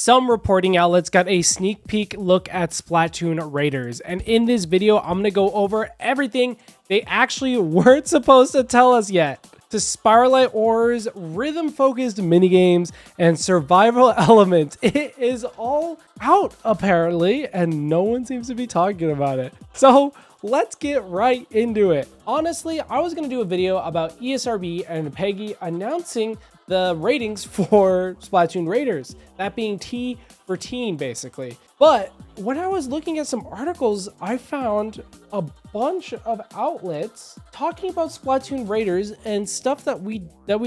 Some reporting outlets got a sneak peek look at Splatoon Raiders, and in this video, I'm going to go over everything they actually weren't supposed to tell us yet. To Spiralite ores, rhythm-focused minigames, and survival elements. It is all out, apparently, and no one seems to be talking about it. So let's get right into it. Honestly, I was going to do a video about ESRB and Peggy announcing the ratings for Splatoon Raiders, that being T for teen, basically. But when I was looking at some articles, I found a bunch of outlets talking about Splatoon Raiders and stuff that we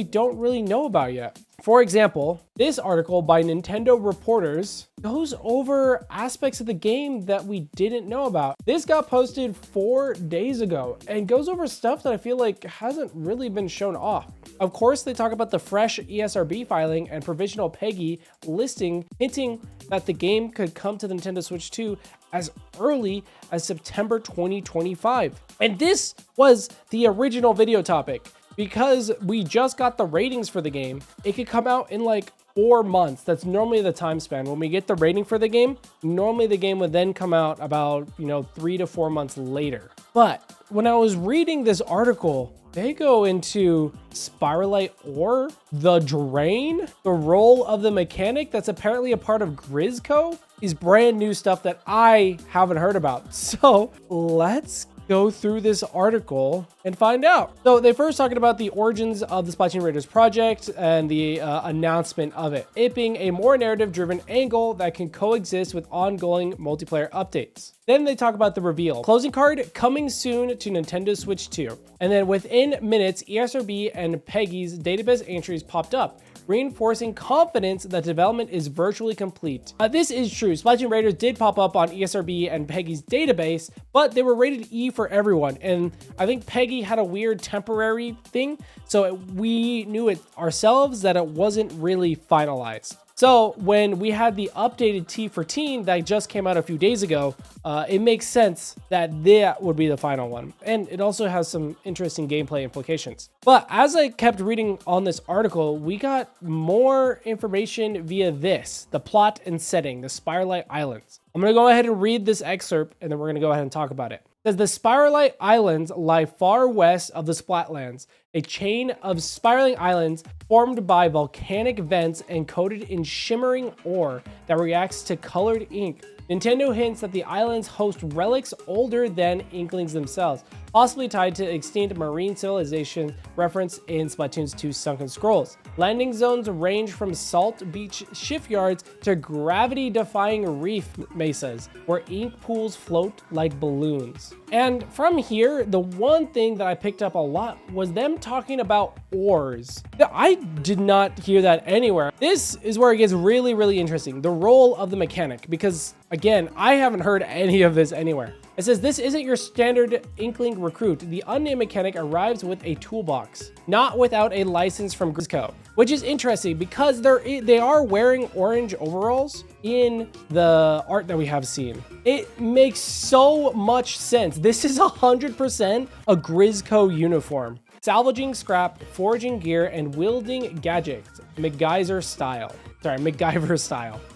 don't really know about yet. For example, this article by Nintendo Reporters goes over aspects of the game that we didn't know about. This got posted 4 days ago and goes over stuff that I feel like hasn't really been shown off. Of course, they talk about the fresh ESRB filing and provisional Peggy listing, hinting that the game could come to the Nintendo Switch 2 as early as September 2025. And this was the original video topic. Because we just got the ratings for the game, it could come out in like 4 months. That's normally the time span. When we get the rating for the game, normally the game would then come out about, 3 to 4 months later. But when I was reading this article, they go into Spiralite ore, the drain, the role of the mechanic that's apparently a part of Grizzco is brand new stuff that I haven't heard about. So let's go through this article and find out. So they first talking about the origins of the Splatoon Raiders project and the announcement of it. It being a more narrative-driven angle that can coexist with ongoing multiplayer updates. Then they talk about the reveal. Closing card coming soon to Nintendo Switch 2. And then within minutes, ESRB and Peggy's database entries popped up, reinforcing confidence that development is virtually complete. This is true. Splatoon Raiders did pop up on ESRB and Peggy's database, but they were rated E for everyone. And I think Peggy had a weird temporary thing, so we knew it ourselves that it wasn't really finalized. So when we had the updated T for teen that just came out a few days ago, it makes sense that that would be the final one. And it also has some interesting gameplay implications. But as I kept reading on this article, we got more information via this, the plot and setting, the Spiralite Islands. I'm going to go ahead and read this excerpt, and then we're going to go ahead and talk about it. It says, the Spiralite Islands lie far west of the Splatlands, a chain of spiraling islands formed by volcanic vents and coated in shimmering ore that reacts to colored ink. Nintendo hints that the islands host relics older than Inklings themselves, possibly tied to extinct marine civilization referenced in Splatoon's 2 Sunken Scrolls. Landing zones range from salt beach shipyards to gravity-defying reef mesas, where ink pools float like balloons. And from here, the one thing that I picked up a lot was them talking about ores. I did not hear that anywhere. This is where it gets really, really interesting. The role of the mechanic, because again, I haven't heard any of this anywhere. It says, this isn't your standard Inkling recruit. The unnamed mechanic arrives with a toolbox, not without a license from Grizzco, which is interesting because they are wearing orange overalls in the art that we have seen. It makes so much sense. This is 100% a Grizzco uniform. Salvaging scrap, forging gear, and wielding gadgets, MacGyver style.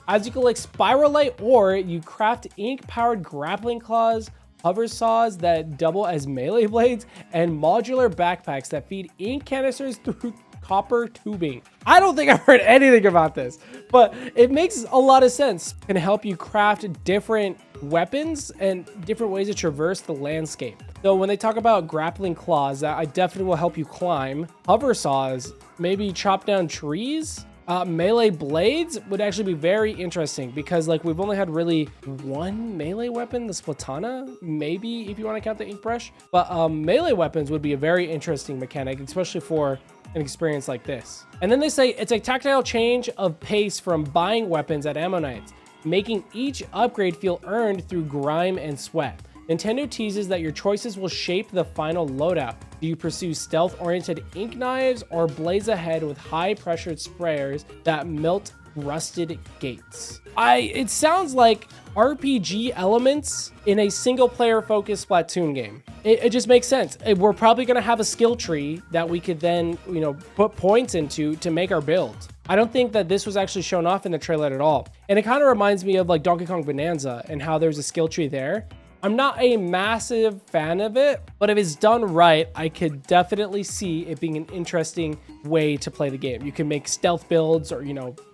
As you collect Spiralite ore, you craft ink-powered grappling claws, hover saws that double as melee blades, and modular backpacks that feed ink canisters through copper tubing. I don't think I've heard anything about this, but it makes a lot of sense. It can help you craft different weapons and different ways to traverse the landscape. So when they talk about grappling claws, that I definitely will help you climb. Hover saws, maybe chop down trees. Melee blades would actually be very interesting because we've only had really one melee weapon, the Splatana, maybe if you want to count the ink brush. But melee weapons would be a very interesting mechanic, especially for an experience like this. And then they say it's a tactile change of pace from buying weapons at Ammo Nights, making each upgrade feel earned through grime and sweat. Nintendo teases that your choices will shape the final loadout. Do you pursue stealth-oriented ink knives or blaze ahead with high-pressured sprayers that melt rusted gates? It sounds like RPG elements in a single-player focused Splatoon game. It just makes sense. We're probably going to have a skill tree that we could then, put points into to make our build. I don't think that this was actually shown off in the trailer at all. And it kind of reminds me of like Donkey Kong Bonanza and how there's a skill tree there. I'm not a massive fan of it, but if it's done right, I could definitely see it being an interesting way to play the game. You can make stealth builds or,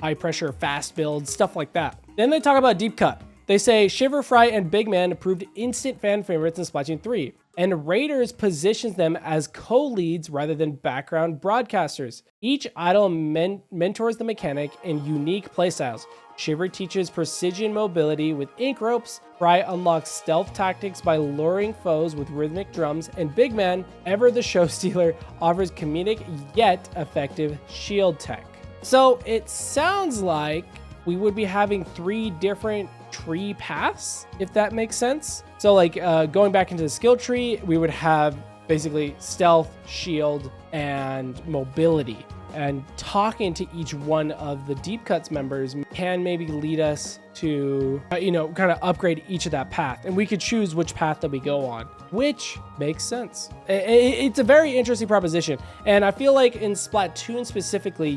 high pressure, fast builds, stuff like that. Then they talk about Deep Cut. They say Shiver, Fry, and Big Man proved instant fan favorites in Splatoon 3, and Raiders positions them as co-leads rather than background broadcasters. Each idol mentors the mechanic in unique playstyles. Shiver teaches precision mobility with ink ropes, Fry unlocks stealth tactics by luring foes with rhythmic drums, and Big Man, ever the show stealer, offers comedic yet effective shield tech. So it sounds like we would be having 3 different tree paths, if that makes sense. So like going back into the skill tree, we would have basically stealth, shield, and mobility. And talking to each one of the Deep Cuts members can maybe lead us to, kind of upgrade each of that path. And we could choose which path that we go on, which makes sense. It's a very interesting proposition. And I feel like in Splatoon specifically,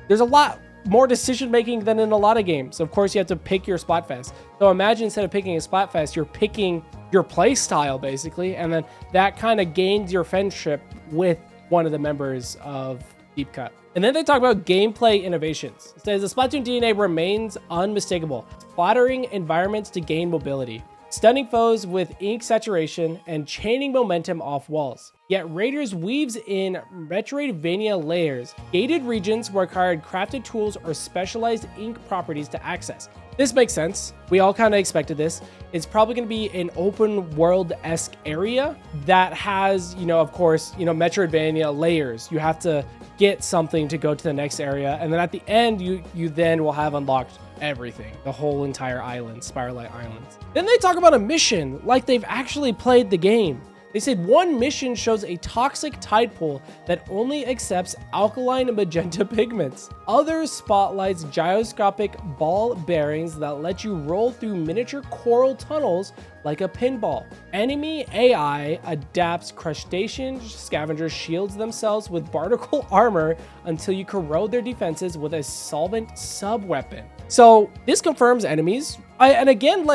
there's a lot more decision making than in a lot of games. Of course, you have to pick your Splatfest. So imagine instead of picking a Splatfest, you're picking your play style basically. And then that kind of gains your friendship with one of the members of Deep Cut. And then they talk about gameplay innovations. It says the Splatoon DNA remains unmistakable, splattering environments to gain mobility, stunning foes with ink saturation, and chaining momentum off walls. Yet Raiders weaves in Metroidvania layers. Gated regions required crafted tools or specialized ink properties to access. This makes sense. We all kind of expected this. It's probably going to be an open world-esque area that has, of course, Metroidvania layers. You have to get something to go to the next area. And then at the end, you then will have unlocked everything, the whole entire island, Spiralight Islands. Then they talk about a mission like they've actually played the game. They said one mission shows a toxic tide pool that only accepts alkaline and magenta pigments. Others spotlights gyroscopic ball bearings that let you roll through miniature coral tunnels like a pinball. Enemy AI adapts crustacean scavengers shields themselves with barnacle armor until you corrode their defenses with a solvent sub-weapon. So this confirms enemies. And again,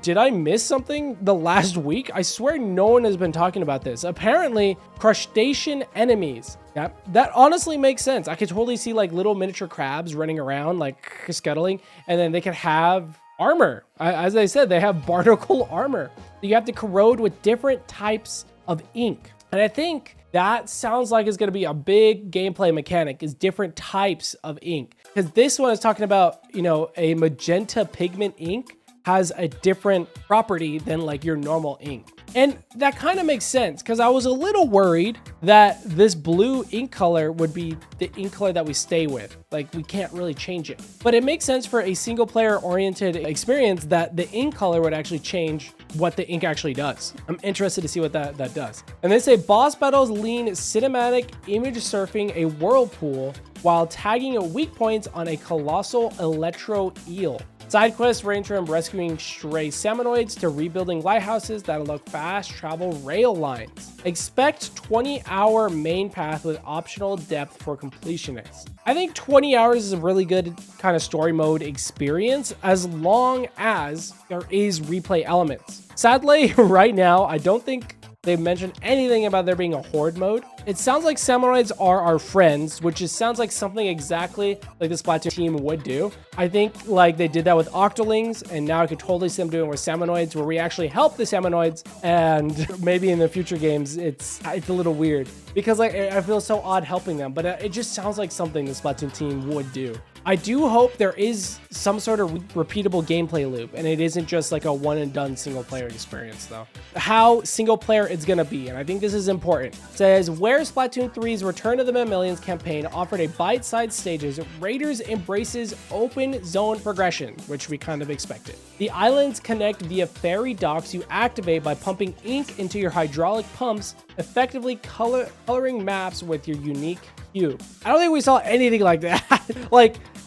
did I miss something the last week? I swear no one has been talking about this. Apparently, crustacean enemies. Yeah, that honestly makes sense. I could totally see little miniature crabs running around, scuttling, and then they could have armor. As I said, they have barnacle armor. You have to corrode with different types of ink. And I think that sounds like it's going to be a big gameplay mechanic, is different types of ink. Because this one is talking about, a magenta pigment ink has a different property than your normal ink. And that kind of makes sense because I was a little worried that this blue ink color would be the ink color that we stay with. We can't really change it. But it makes sense for a single player oriented experience that the ink color would actually change what the ink actually does. I'm interested to see what that does. And they say boss battles lean cinematic image surfing a whirlpool while tagging weak points on a colossal electro eel. Side quests range from rescuing stray Salmonoids to rebuilding lighthouses that unlock fast travel rail lines. Expect 20-hour main path with optional depth for completionists. I think 20 hours is a really good kind of story mode experience as long as there is replay elements. Sadly, right now, I don't think they've mentioned anything about there being a horde mode. It sounds like Salmonoids are our friends, which sounds like something exactly like the Splatoon team would do. I think they did that with Octolings, and now I could totally see them doing with Salmonoids, where we actually help the Salmonoids, and maybe in the future games, it's a little weird. Because I feel so odd helping them, but it just sounds like something the Splatoon team would do. I do hope there is some sort of repeatable gameplay loop, and it isn't just a one and done single player experience though. How single player it's gonna be, and I think this is important. It says, where Splatoon 3's Return of the Mammalians campaign offered a bite-sized stages, Raiders embraces open zone progression, which we kind of expected. The islands connect via ferry docks you activate by pumping ink into your hydraulic pumps, effectively coloring maps with your unique hue. I don't think we saw anything like that.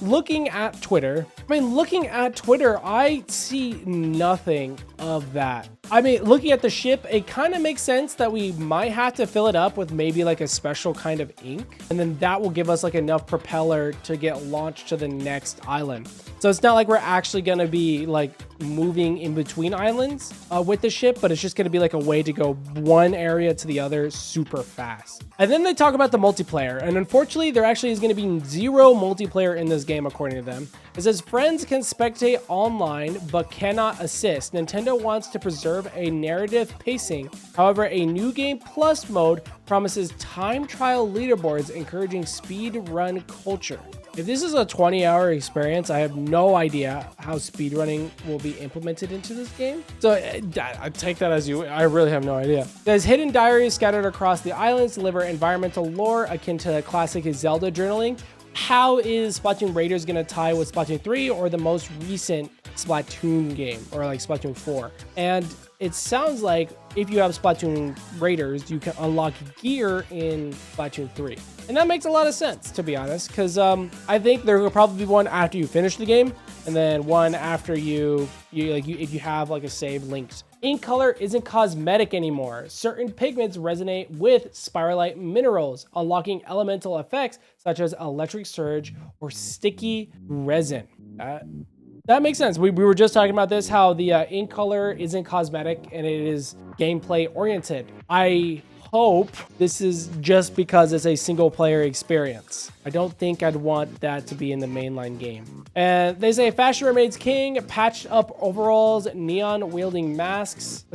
looking at Twitter, I see nothing of that. I mean, looking at the ship, it kind of makes sense that we might have to fill it up with maybe like a special kind of ink. And then that will give us like enough propeller to get launched to the next island. So it's not like we're actually going to be like moving in between islands with the ship, but it's just going to be like a way to go one area to the other super fast. And then they talk about the multiplayer. And unfortunately, there actually is going to be 0 multiplayer in this game, according to them. It says friends can spectate online, but cannot assist. Nintendo wants to preserve a narrative pacing. However, a new game plus mode promises time trial leaderboards, encouraging speed run culture. If this is a 20-hour experience, I have no idea how speedrunning will be implemented into this game. So I take that as you. I really have no idea. There's hidden diaries scattered across the islands, deliver environmental lore akin to classic Zelda journaling. How is Splatoon Raiders going to tie with Splatoon 3 or the most recent Splatoon game, or like Splatoon 4? And it sounds like if you have Splatoon Raiders, you can unlock gear in Splatoon 3. And that makes a lot of sense, to be honest, because I think there will probably be one after you finish the game, and then one after if you have like a save linked. Ink color isn't cosmetic anymore. Certain pigments resonate with spiralite minerals, unlocking elemental effects such as electric surge or sticky resin. That makes sense. We were just talking about this, how the ink color isn't cosmetic and it is gameplay oriented. I hope this is just because it's a single player experience. I don't think I'd want that to be in the mainline game. And they say fashion remains king, patched up overalls, neon welding masks,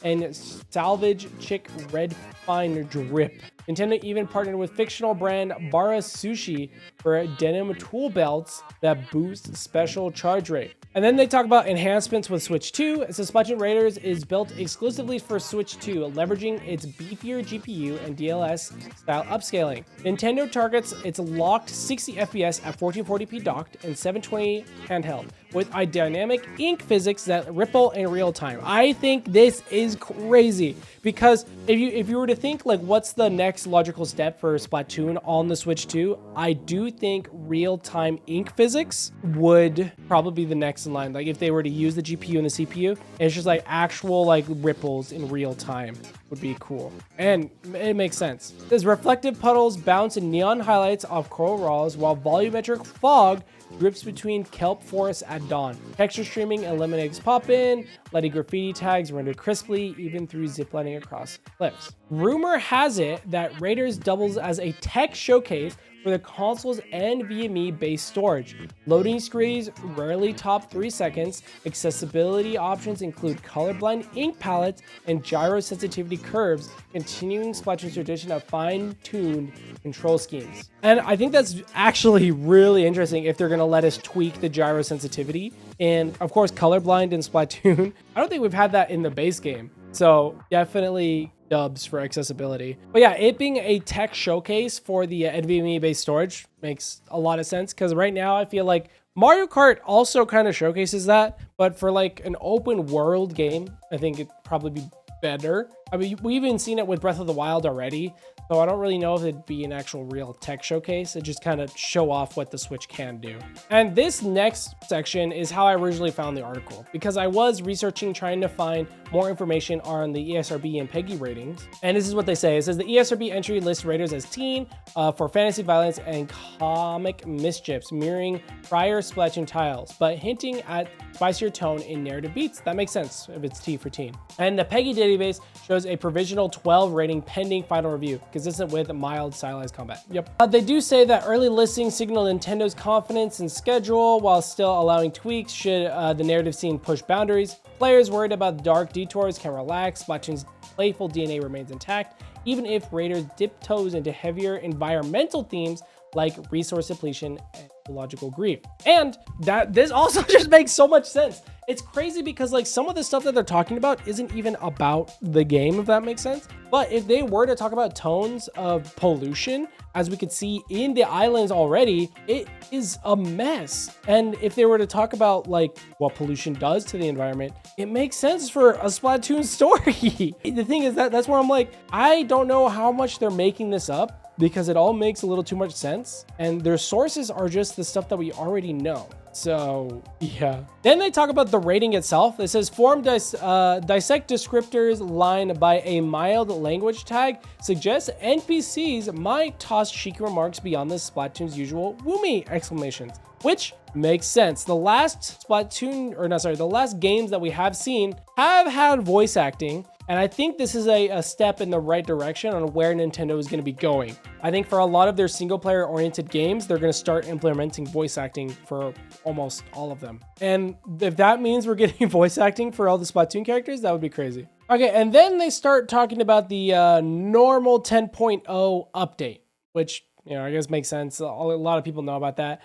and salvage chick red fine drip. Nintendo even partnered with fictional brand Bara Sushi for denim tool belts that boost special charge rate. And then they talk about enhancements with Switch 2. It says Splatoon Raiders is built exclusively for Switch 2, leveraging its beefier GPU and DLS style upscaling. Nintendo targets its locked 60 FPS at 1440p docked and 720 handheld, with a dynamic ink physics that ripple in real time. I think this is crazy because if you were to think like what's the next logical step for Splatoon on the Switch 2, I do think real-time ink physics would probably be the next in line. Like if they were to use the GPU and the CPU, it's just like actual like ripples in real time would be cool. And it makes sense. There's reflective puddles bounce in neon highlights off coral walls, while volumetric fog drifts between kelp forests at dawn. Texture streaming eliminates pop-in, letting graffiti tags render crisply even through ziplining across cliffs. Rumor has it that Raiders doubles as a tech showcase for the console's NVMe-based storage. Loading screens rarely top 3 seconds. Accessibility options include colorblind ink palettes and gyro sensitivity curves, continuing Splatoon's tradition of fine-tuned control schemes. And I think that's actually really interesting if they're going to let us tweak the gyro sensitivity. And of course, colorblind in Splatoon. I don't think we've had that in the base game. So definitely dubs for accessibility. But yeah, it being a tech showcase for the NVMe-based storage makes a lot of sense, because right now I feel like Mario Kart also kind of showcases that, but for like an open world game, I think it'd probably be better. I mean, we've even seen it with Breath of the Wild already, so I don't really know if it'd be an actual real tech showcase. It just kind of show off what the Switch can do. And this next section is how I originally found the article, because I was researching, trying to find more information on the ESRB and PEGI ratings. And this is what they say. It says the ESRB entry lists Raiders as teen for fantasy violence and comic mischiefs, mirroring prior Splatoon titles, but hinting at spicier tone in narrative beats. That makes sense if it's T for teen. And the PEGI database shows a provisional 12 rating pending final review, consistent with mild stylized combat. Yep. They do say that early listings signal Nintendo's confidence in schedule while still allowing tweaks should the narrative scene push boundaries. Players worried about dark detours can relax. Splatoon's playful DNA remains intact, even if Raiders dip toes into heavier environmental themes like resource depletion and ecological grief. And that this also just makes so much sense. It's crazy because like some of the stuff that they're talking about isn't even about the game, if that makes sense. But if they were to talk about tones of pollution, as we could see in the islands already, it is a mess. And if they were to talk about like what pollution does to the environment, it makes sense for a Splatoon story. The thing is that's where I'm like, I don't know how much they're making this up, because it all makes a little too much sense. And their sources are just the stuff that we already know. So yeah. Then they talk about the rating itself. It says dissect descriptors line by a mild language tag suggests NPCs might toss cheeky remarks beyond the Splatoon's usual woomy exclamations, which makes sense. The last the last games that we have seen have had voice acting. And I think this is a step in the right direction on where Nintendo is going to be going. I think for a lot of their single player oriented games, they're going to start implementing voice acting for almost all of them. And if that means we're getting voice acting for all the Splatoon characters, that would be crazy. Okay, and then they start talking about the normal 10.0 update, which, you know, I guess makes sense. A lot of people know about that.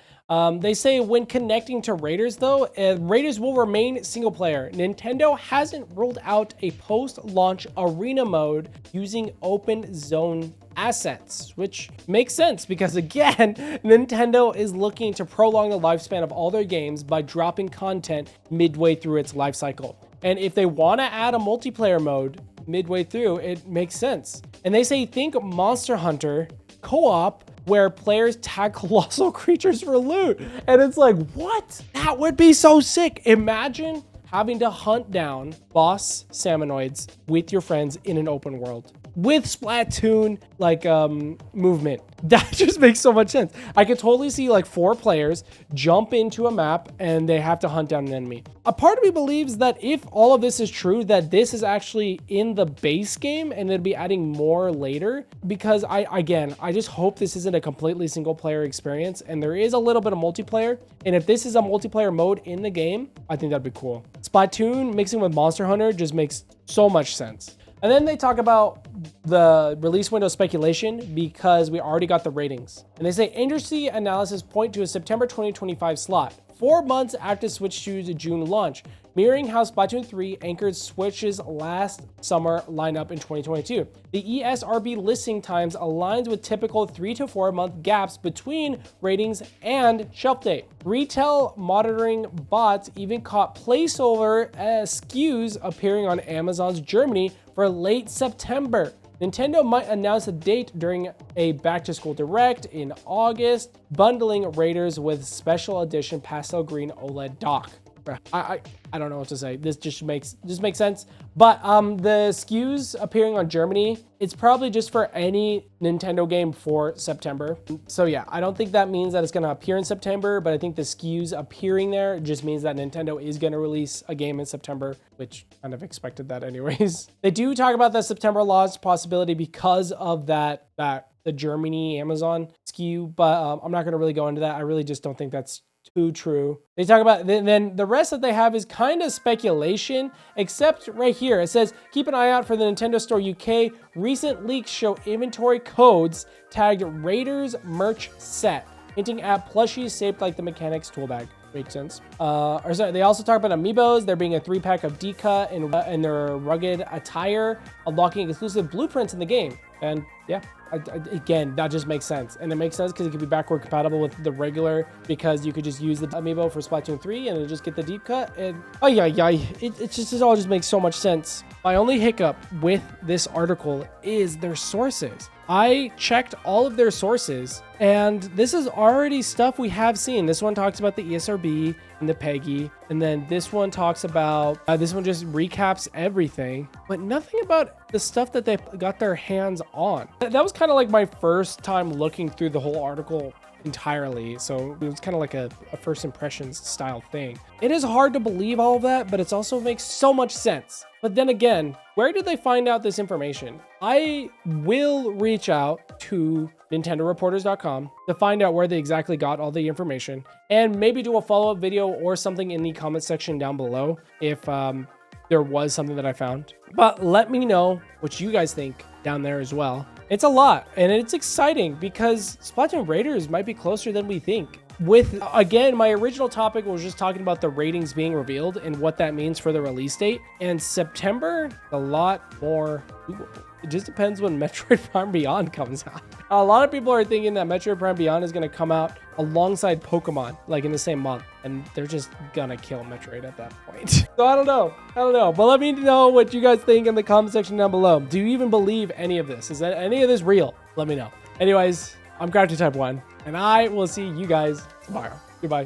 They say when connecting to Raiders, though, Raiders will remain single player. Nintendo hasn't rolled out a post-launch arena mode using open zone assets, which makes sense because, again, Nintendo is looking to prolong the lifespan of all their games by dropping content midway through its life cycle. And if they want to add a multiplayer mode midway through, it makes sense. And they say think Monster Hunter co-op where players tag colossal creatures for loot. And it's like, what? That would be so sick. Imagine having to hunt down boss salmonoids with your friends in an open world with Splatoon like movement. That just makes so much sense. I could totally see like 4 players jump into a map and they have to hunt down an enemy. A part of me believes that if all of this is true, that this is actually in the base game and they'll be adding more later, because I just hope this isn't a completely single player experience and there is a little bit of multiplayer. And if this is a multiplayer mode in the game, I think that'd be cool. Splatoon mixing with Monster Hunter just makes so much sense. And then they talk about the release window speculation because we already got the ratings. And they say industry analysis point to a September 2025 slot, 4 months after Switch 2's June launch, mirroring how Splatoon 3 anchored Switch's last summer lineup in 2022. The ESRB listing times aligns with typical 3 to 4 month gaps between ratings and shelf date. Retail monitoring bots even caught placeholder SKUs appearing on Amazon's Germany for late September. Nintendo might announce a date during a back-to-school direct in August, bundling Raiders with special edition pastel green OLED dock. I don't know what to say. This just makes sense. But the SKUs appearing on Germany, it's probably just for any Nintendo game for September. So yeah, I don't think that means that it's gonna appear in September, but I think the SKUs appearing there just means that Nintendo is gonna release a game in September, which kind of expected that anyways. They do talk about the September launch possibility because of the Germany Amazon SKU, but I'm not gonna really go into that. I really just don't think that's too true. They talk about, then the rest that they have is kind of speculation, except right here. It says, keep an eye out for the Nintendo Store UK. Recent leaks show inventory codes tagged Raiders merch set, hinting at plushies shaped like the mechanics tool bag. Makes sense. They also talk about Amiibos. There being a 3-pack of D-Cut and their rugged attire, unlocking exclusive blueprints in the game. And yeah, again, that just makes sense. And it makes sense because it could be backward compatible with the regular, because you could just use the Amiibo for Splatoon 3 and it'll just get the deep cut. And it all just makes so much sense. My only hiccup with this article is their sources. I checked all of their sources and this is already stuff we have seen. This one talks about the ESRB and the PEGI. And then this one talks about, this one just recaps everything, but nothing about the stuff that they got their hands on. That was kind of like my first time looking through the whole article entirely, so it was kind of like a first impressions style thing. It is hard to believe all of that, but it also makes so much sense. But then again, where did they find out this information? I will reach out to NintendoReporters.com to find out where they exactly got all the information, and maybe do a follow-up video or something in the comment section down below if there was something that I found. But let me know what you guys think down there as well. It's a lot, and it's exciting because Splatoon Raiders might be closer than we think. With, again, my original topic was just talking about the ratings being revealed and what that means for the release date. And September, a lot more doable. It just depends when Metroid Prime Beyond comes out. A lot of people are thinking that Metroid Prime Beyond is going to come out alongside Pokemon, like in the same month. And they're just going to kill Metroid at that point. So I don't know. But let me know what you guys think in the comment section down below. Do you even believe any of this? Is that any of this real? Let me know. Anyways, I'm Crafty Type 1, and I will see you guys tomorrow. Goodbye.